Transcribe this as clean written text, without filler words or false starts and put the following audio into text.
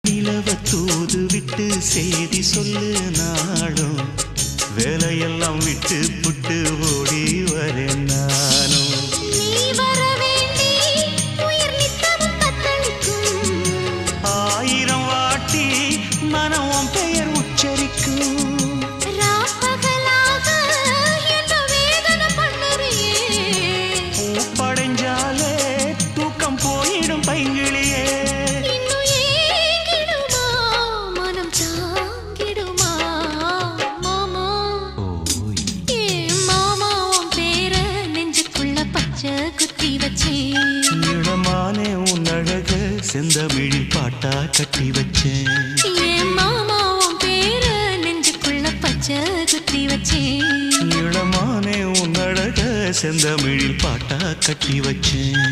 நிலவ தூது விட்டு செய்தி சொல்லு நாடும் வேலையெல்லாம் விட்டு புட்டு ஓடி வரேன் நானும். ஆயிரம் வாட்டி மனம் பெயர் உச்சரிக்கும். பூப்படைஞ்சாலே தூக்கம் போயிடும் பைங்கிளியே. இடமானே உன் அழக செந்தமிழில் பாட்டா கட்டி வச்சேன். இடமானே உன் அழக செந்தமிழில் பாட்டா கட்டி வச்சேன்.